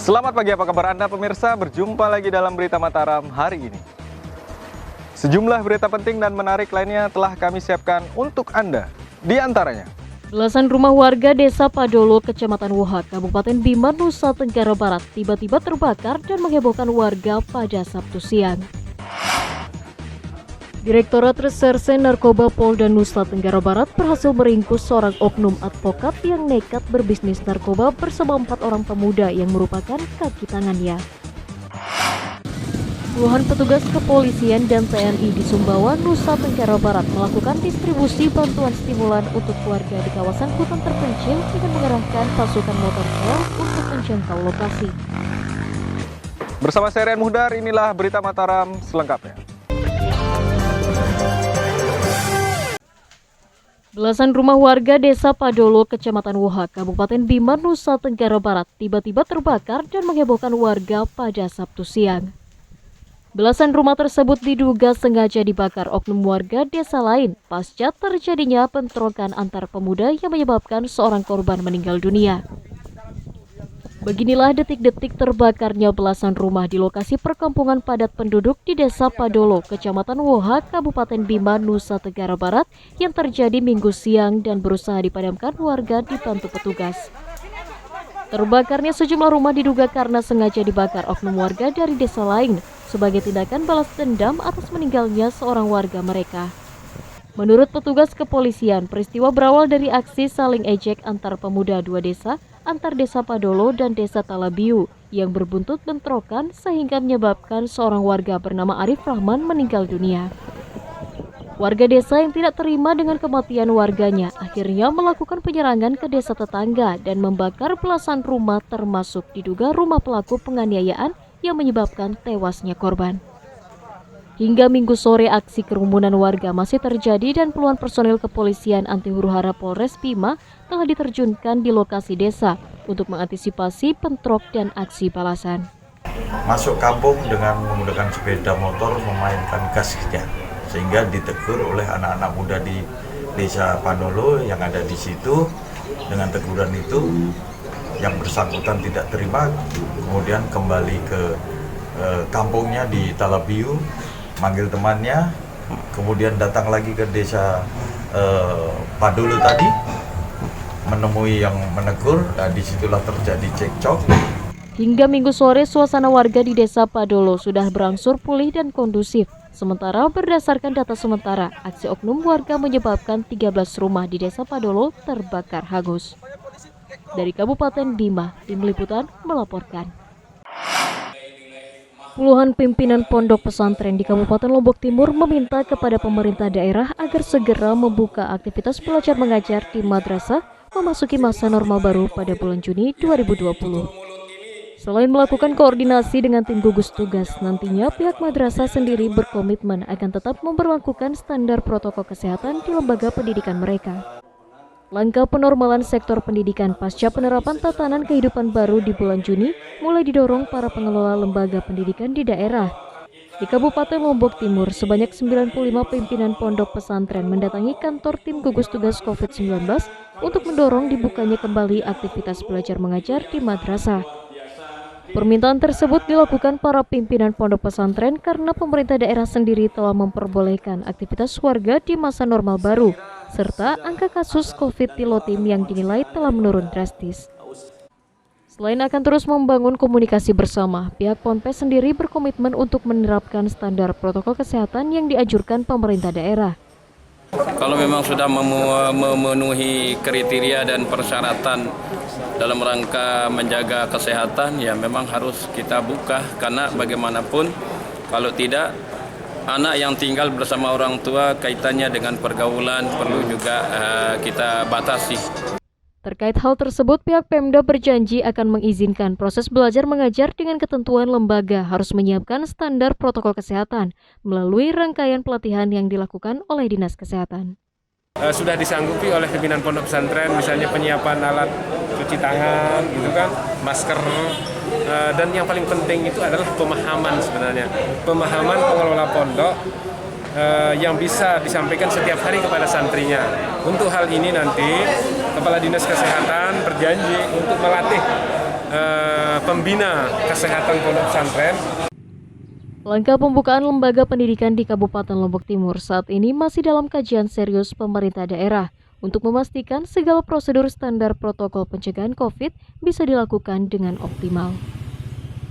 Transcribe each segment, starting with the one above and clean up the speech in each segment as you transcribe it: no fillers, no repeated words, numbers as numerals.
Selamat pagi, apa kabar Anda pemirsa? Berjumpa lagi dalam Berita Mataram hari ini. Sejumlah berita penting dan menarik lainnya telah kami siapkan untuk Anda. Di antaranya, belasan rumah warga Desa Padolo, Kecamatan Woha, Kabupaten Bima, Nusa Tenggara Barat tiba-tiba terbakar dan menghebohkan warga pada Sabtu siang. Direktorat Reserse Narkoba Polda Nusa Tenggara Barat berhasil meringkus seorang oknum advokat yang nekat berbisnis narkoba bersama 4 orang pemuda yang merupakan kaki tangannya. Puluhan petugas kepolisian dan TNI di Sumbawa, Nusa Tenggara Barat melakukan distribusi bantuan stimulan untuk warga di kawasan hutan terpencil dengan mengerahkan pasukan motor trail untuk menjangkau lokasi. bersama saya Rian Muhdar, inilah Berita Mataram selengkapnya. Belasan rumah warga Desa Padolo, Kecamatan Woha, Kabupaten Bima, Nusa Tenggara Barat tiba-tiba terbakar dan menghebohkan warga pada Sabtu siang. Belasan rumah tersebut diduga sengaja dibakar oknum warga desa lain pasca terjadinya bentrokan antar pemuda yang menyebabkan seorang korban meninggal dunia. Beginilah detik-detik terbakarnya belasan rumah di lokasi perkampungan padat penduduk di Desa Padolo, Kecamatan Woha, Kabupaten Bima, Nusa Tenggara Barat yang terjadi Minggu siang dan berusaha dipadamkan warga dibantu petugas. Terbakarnya sejumlah rumah diduga karena sengaja dibakar oknum warga dari desa lain sebagai tindakan balas dendam atas meninggalnya seorang warga mereka. Menurut petugas kepolisian, peristiwa berawal dari aksi saling ejek antar pemuda dua desa, antar Desa Padolo dan Desa Talabiu yang berbuntut bentrokan sehingga menyebabkan seorang warga bernama Arif Rahman meninggal dunia. Warga desa yang tidak terima dengan kematian warganya akhirnya melakukan penyerangan ke desa tetangga dan membakar belasan rumah termasuk diduga rumah pelaku penganiayaan yang menyebabkan tewasnya korban. Hingga Minggu sore aksi kerumunan warga masih terjadi dan puluhan personil kepolisian anti huru-hara Polres Bima telah diterjunkan di lokasi desa untuk mengantisipasi bentrok dan aksi balasan. Masuk kampung dengan menggunakan sepeda motor memainkan gas giga, sehingga ditegur oleh anak-anak muda di Desa Padolo yang ada di situ. Dengan teguran itu yang bersangkutan tidak terima, kemudian kembali ke kampungnya di Talabiu, manggil temannya, kemudian datang lagi ke Desa Padolo tadi, menemui yang menegur. Disitulah terjadi cekcok. Hingga Minggu sore, suasana warga di Desa Padolo sudah berangsur pulih dan kondusif. Sementara berdasarkan data sementara, aksi oknum warga menyebabkan 13 rumah di Desa Padolo terbakar hangus. Dari Kabupaten Bima, Tim Liputan melaporkan. Puluhan pimpinan pondok pesantren di Kabupaten Lombok Timur meminta kepada pemerintah daerah agar segera membuka aktivitas belajar mengajar di madrasah memasuki masa normal baru pada bulan Juni 2020. Selain melakukan koordinasi dengan tim gugus tugas, nantinya pihak madrasah sendiri berkomitmen akan tetap memberlakukan standar protokol kesehatan di lembaga pendidikan mereka. Langkah penormalan sektor pendidikan pasca penerapan tatanan kehidupan baru di bulan Juni mulai didorong para pengelola lembaga pendidikan di daerah. Di Kabupaten Lombok Timur, sebanyak 95 pimpinan pondok pesantren mendatangi kantor tim gugus tugas COVID-19 untuk mendorong dibukanya kembali aktivitas belajar mengajar di madrasah. Permintaan tersebut dilakukan para pimpinan pondok pesantren karena pemerintah daerah sendiri telah memperbolehkan aktivitas warga di masa normal baru, serta angka kasus COVID di Lotim yang dinilai telah menurun drastis. Selain akan terus membangun komunikasi bersama, pihak Ponpes sendiri berkomitmen untuk menerapkan standar protokol kesehatan yang dianjurkan pemerintah daerah. Kalau memang sudah memenuhi kriteria dan persyaratan dalam rangka menjaga kesehatan, ya memang harus kita buka, karena bagaimanapun kalau tidak, anak yang tinggal bersama orang tua kaitannya dengan pergaulan perlu juga kita batasi. Terkait hal tersebut, pihak Pemda berjanji akan mengizinkan proses belajar mengajar dengan ketentuan lembaga harus menyiapkan standar protokol kesehatan melalui rangkaian pelatihan yang dilakukan oleh Dinas Kesehatan. Sudah disanggupi oleh pimpinan pondok pesantren, misalnya penyiapan alat cuci tangan, gitu kan, masker, dan yang paling penting itu adalah pemahaman sebenarnya, pemahaman pengelola pondok yang bisa disampaikan setiap hari kepada santrinya. Untuk hal ini nanti Kepala Dinas Kesehatan berjanji untuk melatih pembina kesehatan pondok pesantren. Langkah pembukaan lembaga pendidikan di Kabupaten Lombok Timur saat ini masih dalam kajian serius pemerintah daerah untuk memastikan segala prosedur standar protokol pencegahan COVID bisa dilakukan dengan optimal.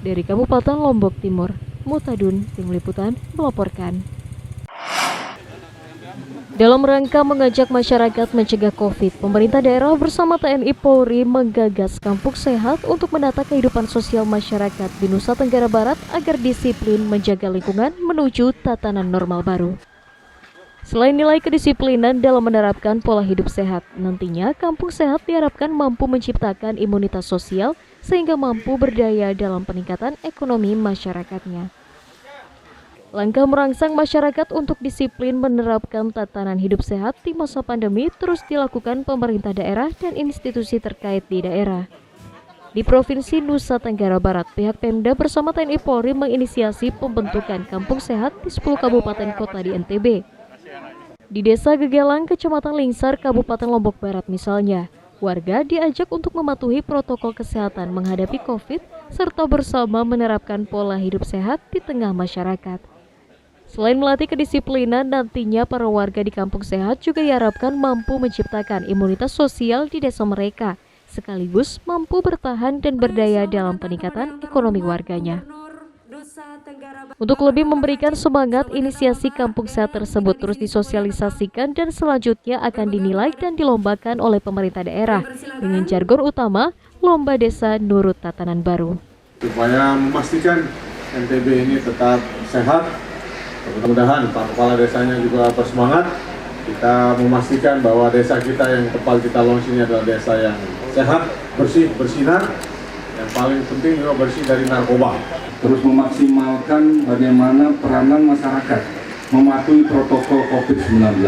Dari Kabupaten Lombok Timur, Mutadun, Tim Liputan, melaporkan. Dalam rangka mengajak masyarakat mencegah COVID, pemerintah daerah bersama TNI Polri menggagas Kampung Sehat untuk menata kehidupan sosial masyarakat di Nusa Tenggara Barat agar disiplin menjaga lingkungan menuju tatanan normal baru. Selain nilai kedisiplinan dalam menerapkan pola hidup sehat, nantinya Kampung Sehat diharapkan mampu menciptakan imunitas sosial sehingga mampu berdaya dalam peningkatan ekonomi masyarakatnya. Langkah merangsang masyarakat untuk disiplin menerapkan tatanan hidup sehat di masa pandemi terus dilakukan pemerintah daerah dan institusi terkait di daerah. Di Provinsi Nusa Tenggara Barat, pihak Pemda bersama TNI Polri menginisiasi pembentukan Kampung Sehat di 10 kabupaten kota di NTB. Di Desa Gegelang, Kecamatan Lingsar, Kabupaten Lombok Barat misalnya, warga diajak untuk mematuhi protokol kesehatan menghadapi COVID serta bersama menerapkan pola hidup sehat di tengah masyarakat. Selain melatih kedisiplinan, nantinya para warga di Kampung Sehat juga diharapkan mampu menciptakan imunitas sosial di desa mereka, sekaligus mampu bertahan dan berdaya dalam peningkatan ekonomi warganya. Untuk lebih memberikan semangat, inisiasi Kampung Sehat tersebut terus disosialisasikan dan selanjutnya akan dinilai dan dilombakan oleh pemerintah daerah dengan jargon utama Lomba Desa Nurut Tatanan Baru. Supaya memastikan NTB ini tetap sehat, mudah-mudahan Pak Kepala Desanya juga bersemangat. Kita memastikan bahwa desa kita yang tepat kita launch ini adalah desa yang sehat, bersih, bersinar. Yang paling penting juga bersih dari narkoba. Terus memaksimalkan bagaimana peranan masyarakat mematuhi protokol COVID-19.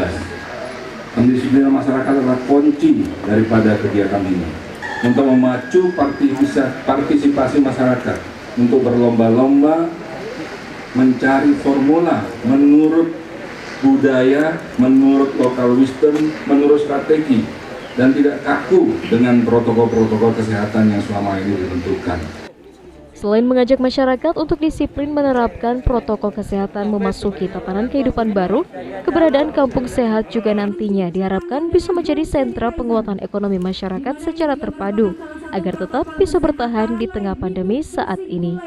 Pendisiplinan masyarakat adalah kunci daripada kegiatan ini. Untuk memacu partisipasi masyarakat untuk berlomba-lomba mencari formula menurut budaya, menurut local wisdom, menurut strategi, dan tidak kaku dengan protokol-protokol kesehatan yang selama ini ditentukan. Selain mengajak masyarakat untuk disiplin menerapkan protokol kesehatan memasuki tatanan kehidupan baru, keberadaan Kampung Sehat juga nantinya diharapkan bisa menjadi sentra penguatan ekonomi masyarakat secara terpadu, agar tetap bisa bertahan di tengah pandemi saat ini.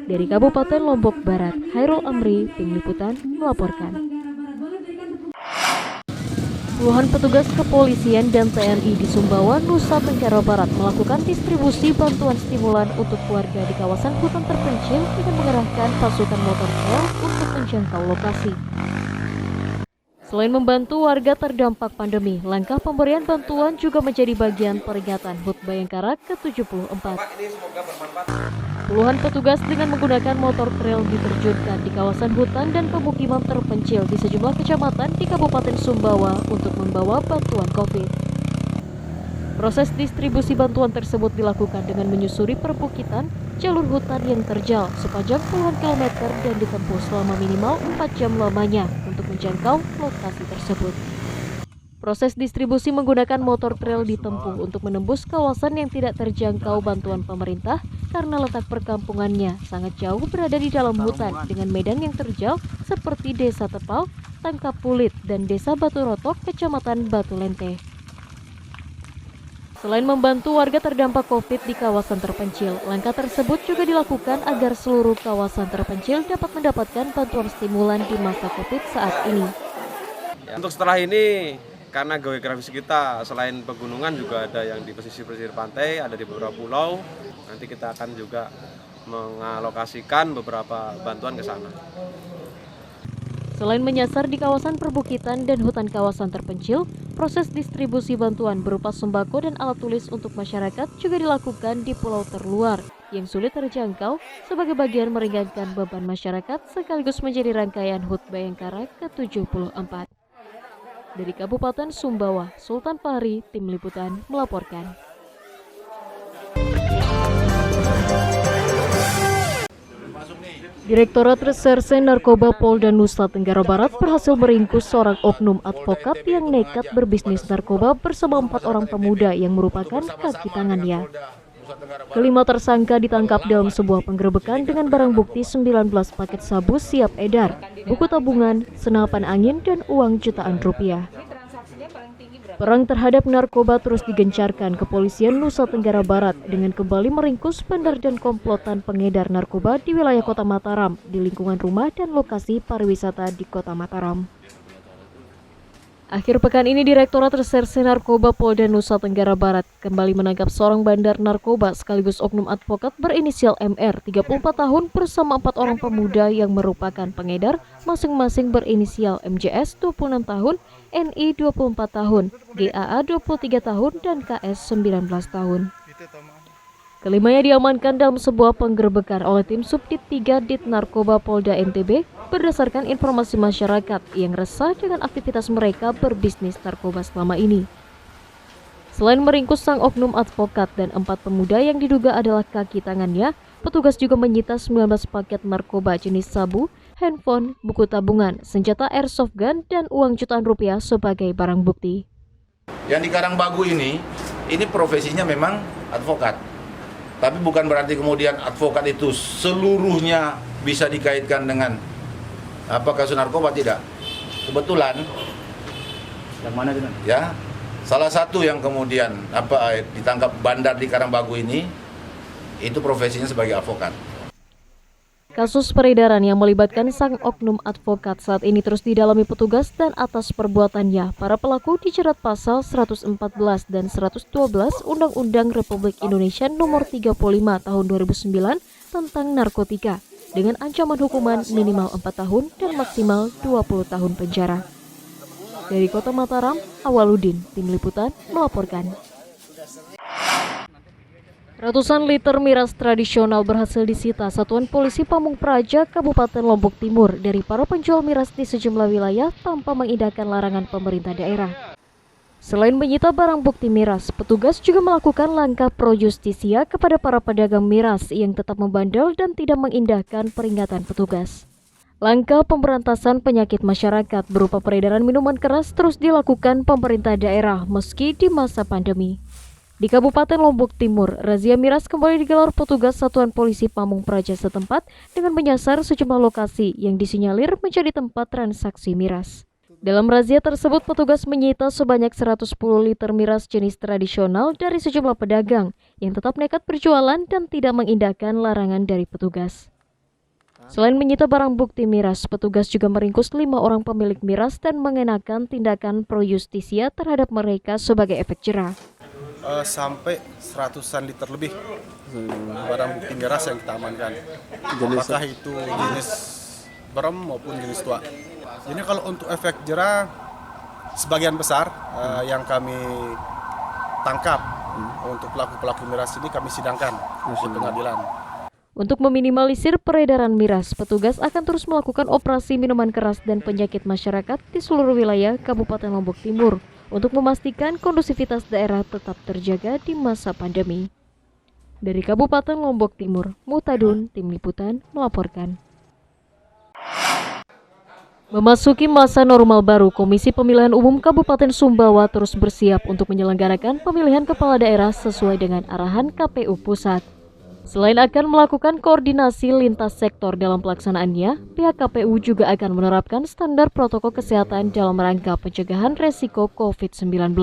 Dari Kabupaten Lombok Barat, Hairul Amri, Tim Liputan, melaporkan. Puluhan petugas kepolisian dan TNI di Sumbawa, Nusa Tenggara Barat melakukan distribusi bantuan stimulan untuk warga di kawasan hutan terpencil dengan mengerahkan pasukan motor trail untuk menjangkau lokasi. Selain membantu warga terdampak pandemi, langkah pemberian bantuan juga menjadi bagian peringatan HUT Bayangkara ke-74. Puluhan petugas dengan menggunakan motor trail diterjunkan di kawasan hutan dan pemukiman terpencil di sejumlah kecamatan di Kabupaten Sumbawa untuk membawa bantuan COVID. Proses distribusi bantuan tersebut dilakukan dengan menyusuri perbukitan, jalur hutan yang terjal sepanjang puluhan kilometer dan ditempuh selama minimal 4 jam lamanya untuk menjangkau lokasi tersebut. Proses distribusi menggunakan motor trail ditempuh untuk menembus kawasan yang tidak terjangkau bantuan pemerintah karena letak perkampungannya sangat jauh berada di dalam hutan dengan medan yang terjal seperti Desa Tepal, Tangkap Pulit, dan Desa Batu Rotok, Kecamatan Batu Lente. Selain membantu warga terdampak COVID di kawasan terpencil, langkah tersebut juga dilakukan agar seluruh kawasan terpencil dapat mendapatkan bantuan stimulan di masa COVID saat ini. Untuk setelah ini, karena geografis kita selain pegunungan juga ada yang di pesisir-pesisir pantai, ada di beberapa pulau. Nanti kita akan juga mengalokasikan beberapa bantuan ke sana. Selain menyasar di kawasan perbukitan dan hutan kawasan terpencil, proses distribusi bantuan berupa sembako dan alat tulis untuk masyarakat juga dilakukan di pulau terluar yang sulit terjangkau sebagai bagian meringankan beban masyarakat sekaligus menjadi rangkaian HUT Bayangkara ke-74. Dari Kabupaten Sumbawa, Sultan Fahri, Tim Liputan, melaporkan. Direktorat Reserse Narkoba Polda Nusa Tenggara Barat berhasil meringkus seorang oknum advokat yang nekat berbisnis narkoba bersama 4 orang pemuda yang merupakan kaki tangannya. Kelima tersangka ditangkap dalam sebuah penggerebekan dengan barang bukti 19 paket sabu siap edar, buku tabungan, senapan angin, dan uang jutaan rupiah. Perang terhadap narkoba terus digencarkan Kepolisian Nusa Tenggara Barat dengan kembali meringkus bandar dan komplotan pengedar narkoba di wilayah Kota Mataram di lingkungan rumah dan lokasi pariwisata di Kota Mataram. Akhir pekan ini Direktorat Reserse Narkoba Polda Nusa Tenggara Barat kembali menangkap seorang bandar narkoba sekaligus oknum advokat berinisial MR 34 tahun bersama 4 orang pemuda yang merupakan pengedar masing-masing berinisial MJS 26 tahun, NI 24 tahun, GAA 23 tahun, dan KS 19 tahun. Kelimanya diamankan dalam sebuah penggerebekan oleh tim Subdit 3 Dit Narkoba Polda NTB berdasarkan informasi masyarakat yang resah dengan aktivitas mereka berbisnis narkoba selama ini. Selain meringkus sang oknum advokat dan 4 pemuda yang diduga adalah kaki tangannya, petugas juga menyita 19 paket narkoba jenis sabu, handphone, buku tabungan, senjata airsoft gun, dan uang jutaan rupiah sebagai barang bukti. Yang di Karangbagu ini profesinya memang advokat. Tapi bukan berarti kemudian advokat itu seluruhnya bisa dikaitkan dengan kasus narkoba, tidak. Kebetulan yang mana itu? Ya, salah satu yang kemudian ditangkap bandar di Karangbagu ini itu profesinya sebagai advokat. Kasus peredaran yang melibatkan sang oknum advokat saat ini terus didalami petugas dan atas perbuatannya para pelaku dijerat pasal 114 dan 112 Undang-Undang Republik Indonesia Nomor 35 Tahun 2009 tentang narkotika dengan ancaman hukuman minimal 4 tahun dan maksimal 20 tahun penjara. Dari Kota Mataram, Awaludin, Tim Liputan melaporkan. Ratusan liter miras tradisional berhasil disita Satuan Polisi Pamung Praja Kabupaten Lombok Timur dari para penjual miras di sejumlah wilayah tanpa mengindahkan larangan pemerintah daerah. Selain menyita barang bukti miras, petugas juga melakukan langkah pro justisia kepada para pedagang miras yang tetap membandel dan tidak mengindahkan peringatan petugas. Langkah pemberantasan penyakit masyarakat berupa peredaran minuman keras terus dilakukan pemerintah daerah meski di masa pandemi. Di Kabupaten Lombok Timur, razia miras kembali digelar petugas Satuan Polisi Pamung Praja setempat dengan menyasar sejumlah lokasi yang disinyalir menjadi tempat transaksi miras. Dalam razia tersebut, petugas menyita sebanyak 110 liter miras jenis tradisional dari sejumlah pedagang yang tetap nekat berjualan dan tidak mengindahkan larangan dari petugas. Selain menyita barang bukti miras, petugas juga meringkus 5 orang pemilik miras dan mengenakan tindakan pro justisia terhadap mereka sebagai efek jera. Sampai 100-an liter lebih barang bukti miras yang kita amankan. Apakah itu jenis berem maupun jenis tua. Jadi kalau untuk efek jera, sebagian besar yang kami tangkap untuk pelaku-pelaku miras ini kami sidangkan di pengadilan. Untuk meminimalisir peredaran miras, petugas akan terus melakukan operasi minuman keras dan penyakit masyarakat di seluruh wilayah Kabupaten Lombok Timur untuk memastikan kondusivitas daerah tetap terjaga di masa pandemi. Dari Kabupaten Lombok Timur, Mutadun, Tim Liputan melaporkan. Memasuki masa normal baru, Komisi Pemilihan Umum Kabupaten Sumbawa terus bersiap untuk menyelenggarakan pemilihan kepala daerah sesuai dengan arahan KPU Pusat. Selain akan melakukan koordinasi lintas sektor dalam pelaksanaannya, pihak KPU juga akan menerapkan standar protokol kesehatan dalam rangka pencegahan resiko COVID-19.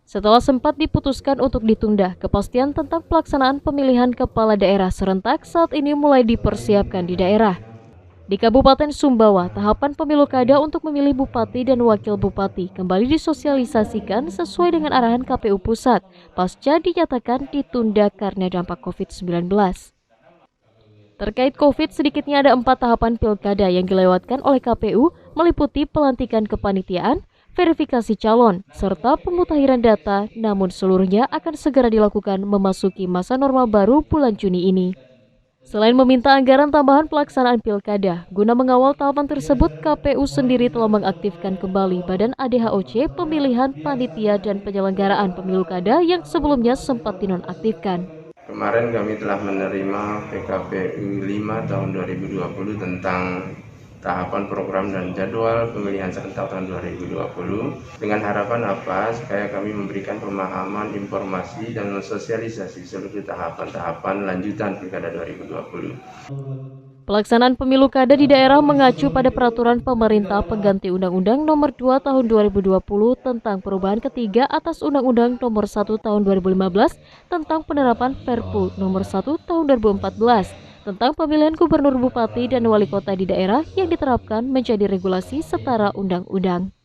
Setelah sempat diputuskan untuk ditunda, kepastian tentang pelaksanaan pemilihan kepala daerah serentak saat ini mulai dipersiapkan di daerah. Di Kabupaten Sumbawa, tahapan pemilu kada untuk memilih bupati dan wakil bupati kembali disosialisasikan sesuai dengan arahan KPU Pusat pasca dinyatakan ditunda karena dampak COVID-19. Terkait COVID, sedikitnya ada 4 tahapan pilkada yang dilewatkan oleh KPU meliputi pelantikan kepanitiaan, verifikasi calon, serta pemutahiran data, namun seluruhnya akan segera dilakukan memasuki masa normal baru bulan Juni ini. Selain meminta anggaran tambahan pelaksanaan pilkada, guna mengawal tahapan tersebut, KPU sendiri telah mengaktifkan kembali Badan ADHOC Pemilihan Panitia dan Penyelenggaraan Pemilu Kada yang sebelumnya sempat dinonaktifkan. Kemarin kami telah menerima PKPU 5 tahun 2020 tentang tahapan program dan jadwal pemilihan serentak tahun 2020 dengan harapan apa? Supaya kami memberikan pemahaman, informasi, dan sosialisasi seluruh tahapan-tahapan lanjutan Pilkada 2020. Pelaksanaan pemilu kada di daerah mengacu pada peraturan pemerintah pengganti Undang-Undang Nomor 2 Tahun 2020 tentang perubahan ketiga atas Undang-Undang Nomor 1 Tahun 2015 tentang penerapan Perpu Nomor 1 Tahun 2014 tentang pemilihan gubernur, bupati, dan wali kota di daerah yang diterapkan menjadi regulasi setara undang-undang.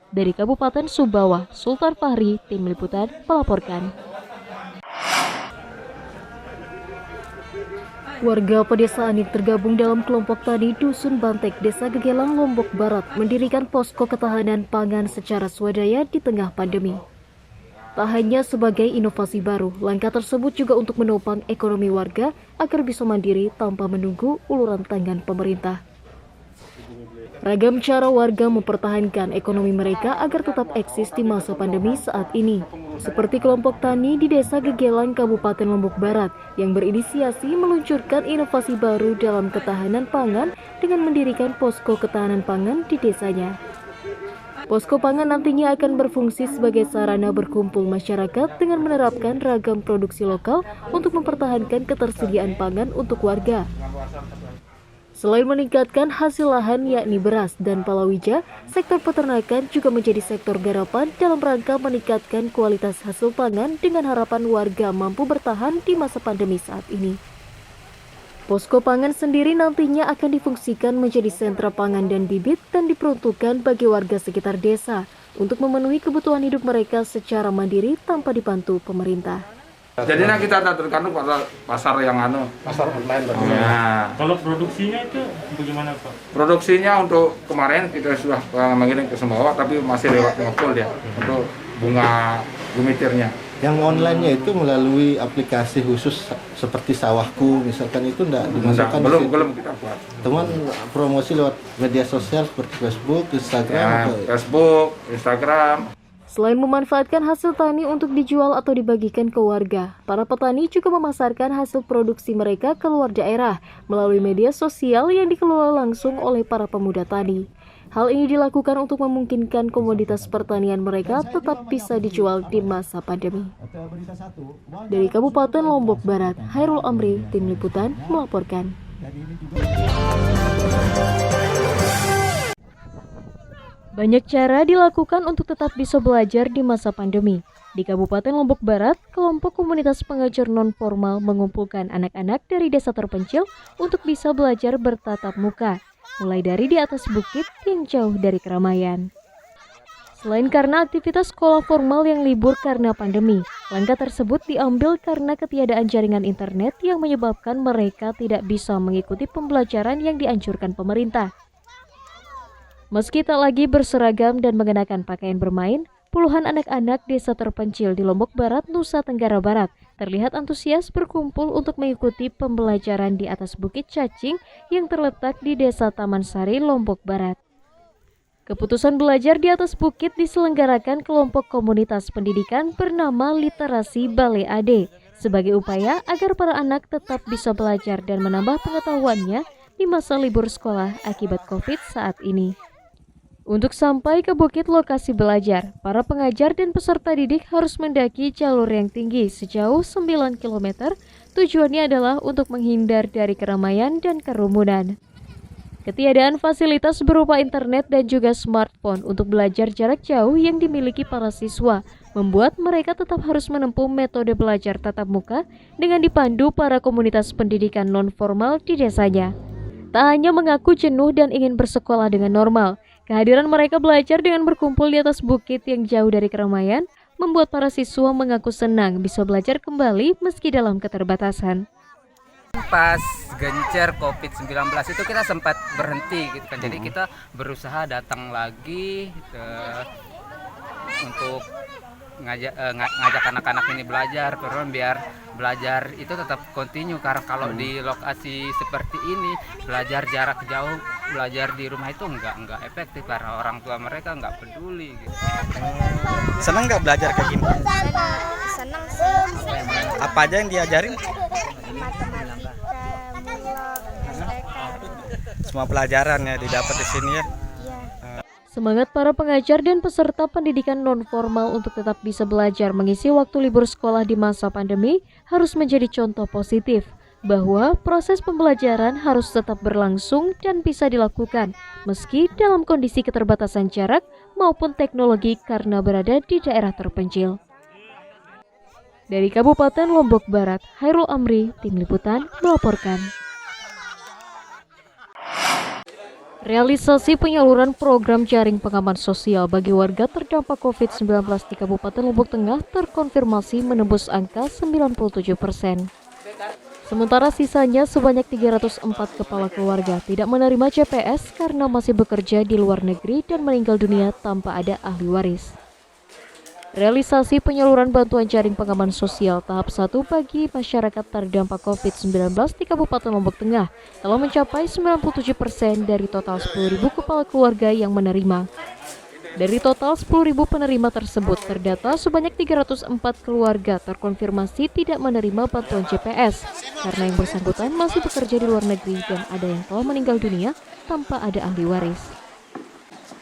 Dari Kabupaten Sumbawa, Sultan Fahri, Tim Liputan melaporkan. Warga pedesaan yang tergabung dalam kelompok tani Dusun Bantek, Desa Gegelang, Lombok Barat mendirikan posko ketahanan pangan secara swadaya di tengah pandemi. Tak hanya sebagai inovasi baru, langkah tersebut juga untuk menopang ekonomi warga agar bisa mandiri tanpa menunggu uluran tangan pemerintah. Ragam cara warga mempertahankan ekonomi mereka agar tetap eksis di masa pandemi saat ini. Seperti kelompok tani di Desa Gegelang, Kabupaten Lombok Barat yang berinisiasi meluncurkan inovasi baru dalam ketahanan pangan dengan mendirikan posko ketahanan pangan di desanya. Posko pangan nantinya akan berfungsi sebagai sarana berkumpul masyarakat dengan menerapkan ragam produksi lokal untuk mempertahankan ketersediaan pangan untuk warga. Selain meningkatkan hasil lahan yakni beras dan palawija, sektor peternakan juga menjadi sektor garapan dalam rangka meningkatkan kualitas hasil pangan dengan harapan warga mampu bertahan di masa pandemi saat ini. Posko pangan sendiri nantinya akan difungsikan menjadi sentra pangan dan bibit dan diperuntukkan bagi warga sekitar desa untuk memenuhi kebutuhan hidup mereka secara mandiri tanpa dibantu pemerintah. Jadi kita tergantung pada pasar yang pasar online. Nah, kalau produksinya itu bagaimana Pak? Produksinya untuk kemarin kita sudah mengirim ke Sumbawa, tapi masih lewat ngepul ya untuk bunga gumitirnya. Yang online-nya itu melalui aplikasi khusus seperti Sawahku, misalkan itu enggak dimasukkan. Belum kita buat. Teman promosi lewat media sosial seperti Facebook, Instagram. Ya, Facebook, Instagram. Selain memanfaatkan hasil tani untuk dijual atau dibagikan ke warga, para petani juga memasarkan hasil produksi mereka ke luar daerah melalui media sosial yang dikelola langsung oleh para pemuda tani. Hal ini dilakukan untuk memungkinkan komoditas pertanian mereka tetap bisa dijual di masa pandemi. Dari Kabupaten Lombok Barat, Hairul Amri, Tim Liputan melaporkan. Banyak cara dilakukan untuk tetap bisa belajar di masa pandemi. Di Kabupaten Lombok Barat, kelompok komunitas pengajar non-formal mengumpulkan anak-anak dari desa terpencil untuk bisa belajar bertatap muka, mulai dari di atas bukit yang jauh dari keramaian. Selain karena aktivitas sekolah formal yang libur karena pandemi, langkah tersebut diambil karena ketiadaan jaringan internet yang menyebabkan mereka tidak bisa mengikuti pembelajaran yang dianjurkan pemerintah. Meski tak lagi berseragam dan mengenakan pakaian bermain, puluhan anak-anak desa terpencil di Lombok Barat, Nusa Tenggara Barat terlihat antusias berkumpul untuk mengikuti pembelajaran di atas Bukit Cacing yang terletak di Desa Taman Sari, Lombok Barat. Keputusan belajar di atas bukit diselenggarakan kelompok komunitas pendidikan bernama Literasi Balai AD sebagai upaya agar para anak tetap bisa belajar dan menambah pengetahuannya di masa libur sekolah akibat COVID saat ini. Untuk sampai ke bukit lokasi belajar, para pengajar dan peserta didik harus mendaki jalur yang tinggi sejauh 9 km. Tujuannya adalah untuk menghindar dari keramaian dan kerumunan. Ketiadaan fasilitas berupa internet dan juga smartphone untuk belajar jarak jauh yang dimiliki para siswa membuat mereka tetap harus menempuh metode belajar tatap muka dengan dipandu para komunitas pendidikan non-formal di desanya. Tak hanya mengaku jenuh dan ingin bersekolah dengan normal, kehadiran mereka belajar dengan berkumpul di atas bukit yang jauh dari keramaian membuat para siswa mengaku senang bisa belajar kembali meski dalam keterbatasan. Pas gencar COVID-19 itu kita sempat berhenti gitu kan. Jadi kita berusaha datang lagi untuk ngajak anak-anak ini belajar, terus biar belajar itu tetap kontinu, karena kalau di lokasi seperti ini belajar jarak jauh, belajar di rumah itu nggak efektif karena orang tua mereka nggak peduli gitu. Senang nggak belajar kayak gini? Senang sih. Apa aja yang diajarin? Matematika, biologi, semua pelajaran ya didapat di sini ya. Semangat para pengajar dan peserta pendidikan non-formal untuk tetap bisa belajar mengisi waktu libur sekolah di masa pandemi harus menjadi contoh positif bahwa proses pembelajaran harus tetap berlangsung dan bisa dilakukan meski dalam kondisi keterbatasan jarak maupun teknologi karena berada di daerah terpencil. Dari Kabupaten Lombok Barat, Hairul Amri, Tim Liputan melaporkan. Realisasi penyaluran program jaring pengaman sosial bagi warga terdampak COVID-19 di Kabupaten Lombok Tengah terkonfirmasi menembus angka 97%. Sementara sisanya sebanyak 304 kepala keluarga tidak menerima JPS karena masih bekerja di luar negeri dan meninggal dunia tanpa ada ahli waris. Realisasi penyaluran bantuan jaring pengaman sosial tahap 1 bagi masyarakat terdampak COVID-19 di Kabupaten Lombok Tengah telah mencapai 97% dari total 10.000 kepala keluarga yang menerima. Dari total 10.000 penerima tersebut, terdata sebanyak 304 keluarga terkonfirmasi tidak menerima bantuan JPS karena yang bersangkutan masih bekerja di luar negeri dan ada yang telah meninggal dunia tanpa ada ahli waris.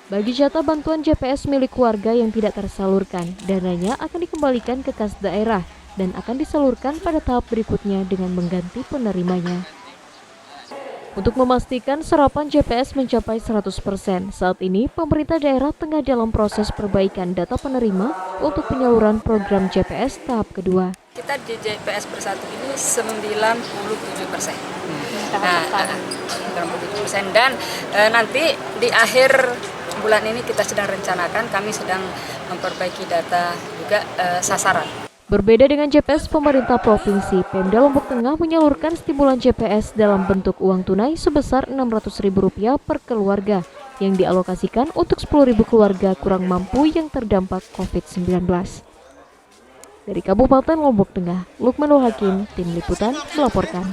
Bagi jatah bantuan JPS milik warga yang tidak tersalurkan, dananya akan dikembalikan ke kas daerah dan akan disalurkan pada tahap berikutnya dengan mengganti penerimanya. Untuk memastikan serapan JPS mencapai 100%, saat ini pemerintah daerah tengah dalam proses perbaikan data penerima untuk penyaluran program JPS tahap kedua. Kita di JPS Bersatu ini 97%. Dan nanti di akhir bulan ini kita sedang rencanakan, kami sedang memperbaiki data juga sasaran. Berbeda dengan JPS pemerintah provinsi, Pemda Lombok Tengah menyalurkan stimulan JPS dalam bentuk uang tunai sebesar Rp600.000 per keluarga yang dialokasikan untuk 10.000 keluarga kurang mampu yang terdampak COVID-19. Dari Kabupaten Lombok Tengah, Lukmanul Hakim, Tim Liputan melaporkan.